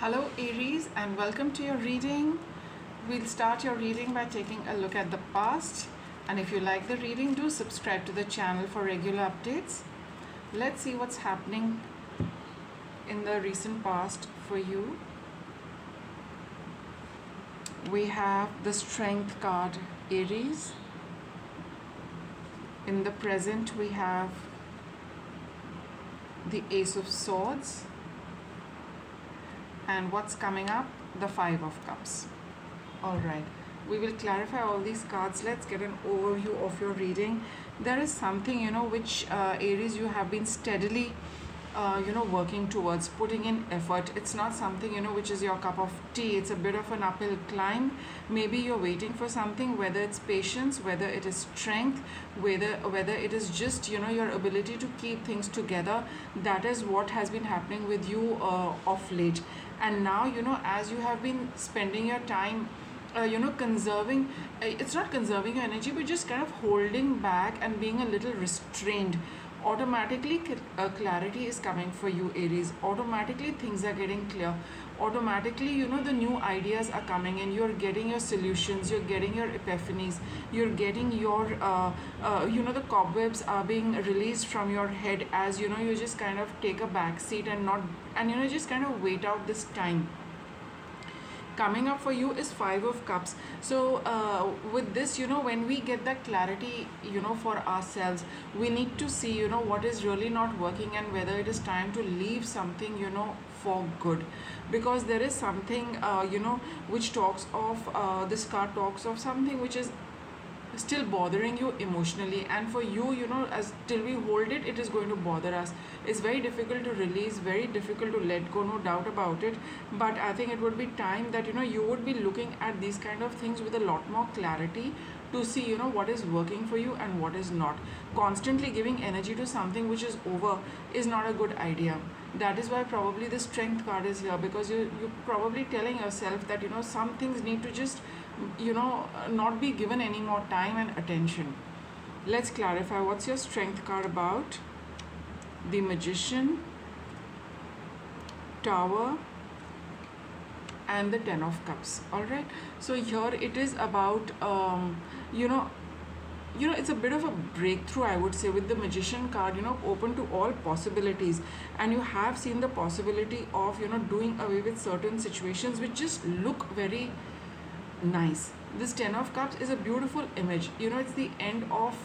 Hello Aries and welcome to your reading. We'll start your reading by taking a look at the past, and if you like the reading, do subscribe to the channel for regular updates. Let's see what's happening in the recent past for you. We have the Strength card, Aries. In the present we have the Ace of Swords, and what's coming up, the Five of Cups. All right, we will clarify all these cards. Let's get an overview of your reading. There is something which Aries, you have been steadily working towards, putting in effort. It's not something which is your cup of tea. It's a bit of an uphill climb. Maybe you're waiting for something, whether it's patience, whether it is strength, whether it is just your ability to keep things together. That is what has been happening with you of late. And now as you have been spending your time conserving, it's not conserving your energy, but just kind of holding back and being a little restrained. Automatically clarity is coming for you, Aries. Automatically things are getting clear. Automatically the new ideas are coming in. You're getting your solutions, you're getting your epiphanies, you're getting your the cobwebs are being released from your head, as you just kind of take a back seat and not, and just kind of wait out this time. Coming up for you is Five of Cups. So with this, when we get that clarity for ourselves, we need to see what is really not working, and whether it is time to leave something for good. Because there is something which talks of this card talks of something which is still bothering you emotionally, and for you as till we hold it, it is going to bother us. It's very difficult to release, very difficult to let go, no doubt about it. But I think it would be time that you would be looking at these kind of things with a lot more clarity, to see what is working for you and what is not. Constantly giving energy to something which is over is not a good idea. That is why probably the Strength card is here, because you're probably telling yourself that some things need to just not be given any more time and attention. Let's clarify, what's your Strength card about? The Magician, Tower, and the Ten of Cups. All right, so here it is about it's a bit of a breakthrough, I would say, with the Magician card, open to all possibilities. And you have seen the possibility of doing away with certain situations which just look very nice. This Ten of Cups is a beautiful image. It's the end of,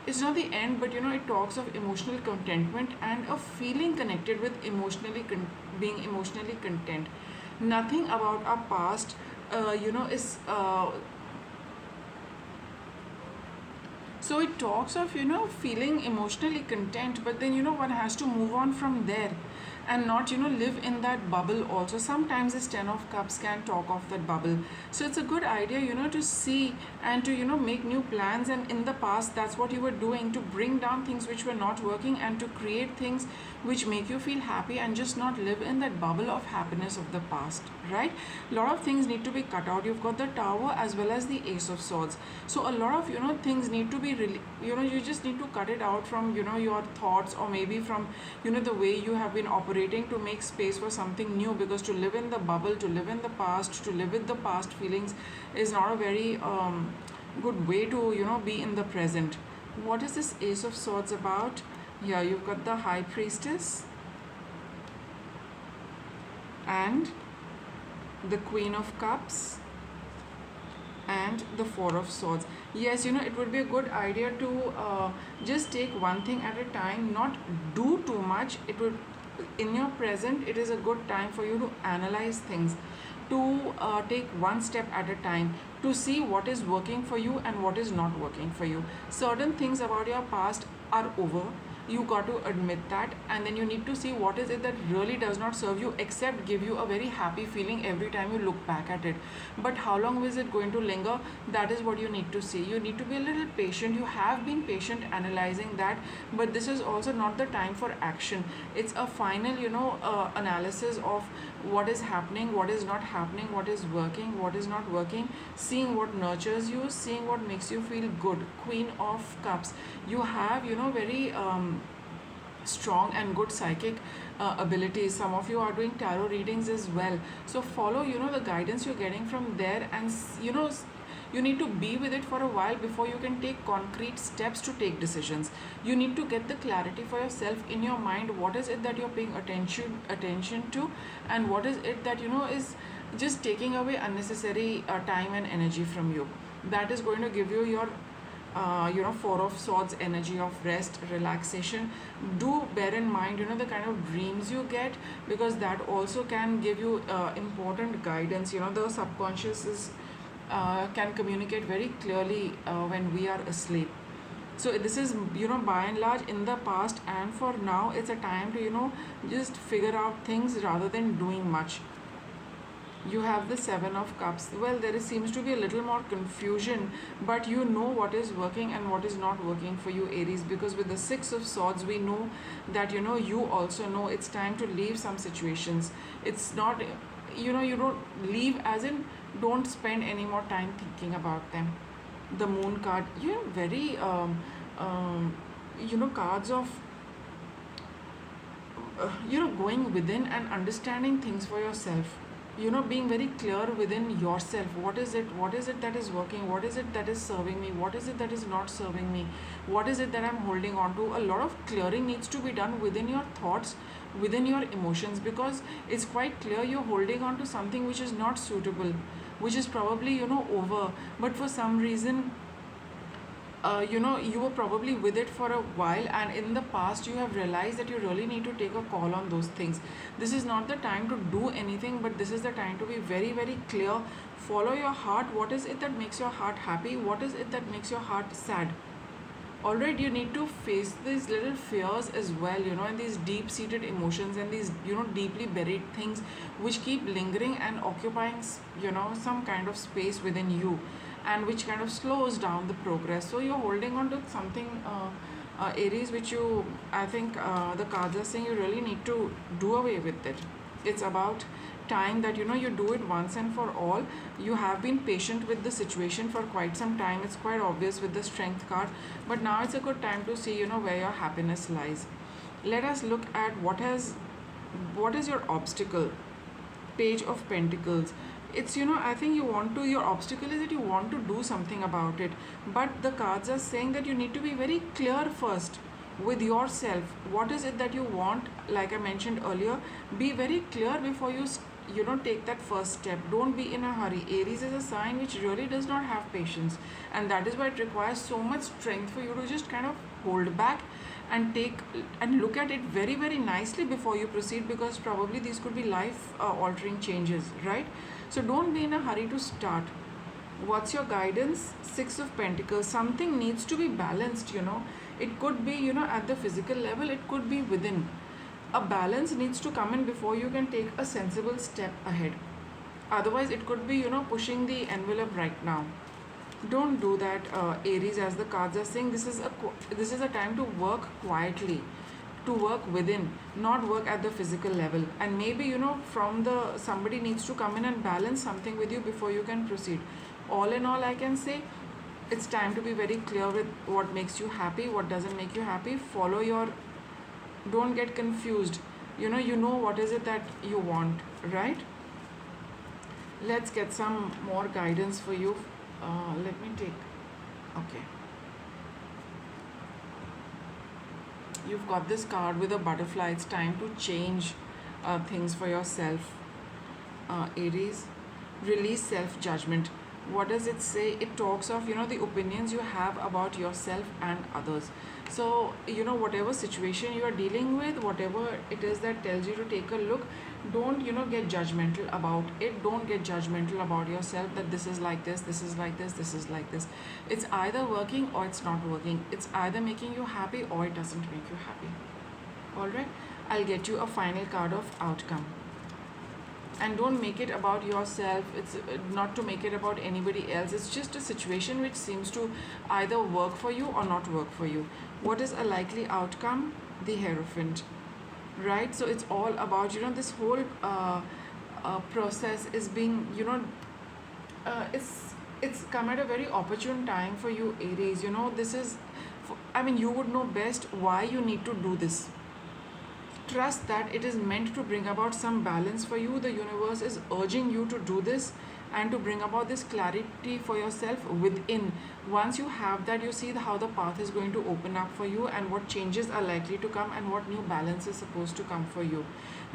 it's not the end, but it talks of emotional contentment and a feeling connected with being emotionally content. Nothing about our past is so it talks of feeling emotionally content, but then one has to move on from there, and not live in that bubble also. Sometimes this Ten of Cups can talk of that bubble. So it's a good idea to see and to make new plans. And in the past, that's what you were doing, to bring down things which were not working and to create things which make you feel happy, and just not live in that bubble of happiness of the past, right? A lot of things need to be cut out. You've got the Tower as well as the Ace of Swords. So a lot of things need to be really, you just need to cut it out from your thoughts, or maybe from the way you have been operating, to make space for something new. Because to live in the bubble, to live in the past, to live with the past feelings is not a very good way to be in the present. What is this Ace of Swords about? Here you've got the High Priestess and the Queen of Cups and the Four of Swords. Yes, it would be a good idea to just take one thing at a time, not do too much. It would, in your present, it is a good time for you to analyze things, to take one step at a time, to see what is working for you and what is not working for you. Certain things about your past are over. You got to admit that, and then you need to see what is it that really does not serve you, except give you a very happy feeling every time you look back at it. But how long is it going to linger? That is what you need to see. You need to be a little patient. You have been patient analyzing that, but this is also not the time for action. It's a final analysis of what is happening, what is not happening, what is working, what is not working, seeing what nurtures you, seeing what makes you feel good. Queen of Cups, you have very strong and good psychic abilities. Some of you are doing tarot readings as well, so follow, the guidance you're getting from there, and you need to be with it for a while before you can take concrete steps to take decisions. You need to get the clarity for yourself in your mind. What is it that you're paying attention to, and what is it that is just taking away unnecessary time and energy from you. That is going to give you your four of swords energy of rest, relaxation. Do bear in mind, the kind of dreams you get, because that also can give you important guidance. The subconscious is can communicate very clearly when we are asleep. So this is, by and large in the past, and for now it's a time to just figure out things rather than doing much. You have the Seven of Cups. Well, seems to be a little more confusion, but you know what is working and what is not working for you, Aries, because with the Six of Swords, we know that you also know it's time to leave some situations. It's not, you don't leave as in don't spend any more time thinking about them. The Moon card, very, cards of going within and understanding things for yourself. Being very clear within yourself. What is it that is working? What is it that is serving me? What is it that is not serving me? What is it that I'm holding on to? A lot of clearing needs to be done within your thoughts, within your emotions, because it's quite clear you're holding on to something which is not suitable, which is probably over, but for some reason you were probably with it for a while, and in the past you have realized that you really need to take a call on those things. This is not the time to do anything, but this is the time to be very, very clear. Follow your heart. What is it that makes your heart happy? What is it that makes your heart sad? Alright, you need to face these little fears as well, and these deep seated emotions, and these deeply buried things which keep lingering and occupying some kind of space within you, and which kind of slows down the progress. So you're holding on to something, Aries, which I think the cards are saying you really need to do away with it. It's about time that you do it once and for all. You have been patient with the situation for quite some time. It's quite obvious with the Strength card, but now it's a good time to see where your happiness lies. Let us look at what is your obstacle. Page of Pentacles. It's, I think your obstacle is that you want to do something about it, but the cards are saying that you need to be very clear first with yourself. What is it that you want? Like I mentioned earlier, be very clear before you don't take that first step. Don't be in a hurry. Aries is a sign which really does not have patience, and that is why it requires so much strength for you to just kind of hold back and take and look at it very, very nicely before you proceed, because probably these could be life altering changes, right? So don't be in a hurry to start. What's your guidance? Six of Pentacles. Something needs to be balanced. It could be at the physical level, it could be within. A balance needs to come in before you can take a sensible step ahead. Otherwise it could be pushing the envelope right now. Don't do that, Aries. As the cards are saying, this is a time to work quietly, to work within, not work at the physical level. And maybe from the somebody needs to come in and balance something with you before you can proceed. All in all, I can say it's time to be very clear with what makes you happy, what doesn't make you happy. Follow your, don't get confused. You know what is it that you want, right? Let's get some more guidance for you. Let me take, okay. You've got this card with a butterfly. It's time to change things for yourself, Aries. Release self-judgment. What does it say? It talks of the opinions you have about yourself and others. So whatever situation you are dealing with, whatever it is that tells you to take a look, don't get judgmental about it. Don't get judgmental about yourself, that this is like this, this is like this, this is like this. It's either working or it's not working. It's either making you happy or it doesn't make you happy. All right, I'll get you a final card of outcome. And don't make it about yourself. It's not to make it about anybody else. It's just a situation which seems to either work for you or not work for you. What is a likely outcome? The Hierophant, right? So it's all about this whole process is being it's come at a very opportune time for you, Aries. This is, I mean, you would know best why you need to do this. trust that it is meant to bring about some balance for you. The universe is urging you to do this and to bring about this clarity for yourself within. Once you have that, you see how the path is going to open up for you and what changes are likely to come and what new balance is supposed to come for you,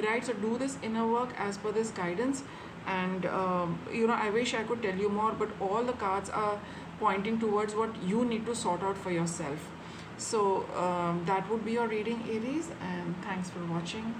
right? So do this inner work as per this guidance. And I wish I could tell you more, but all the cards are pointing towards what you need to sort out for yourself. So that would be your reading, Aries, and thanks for watching.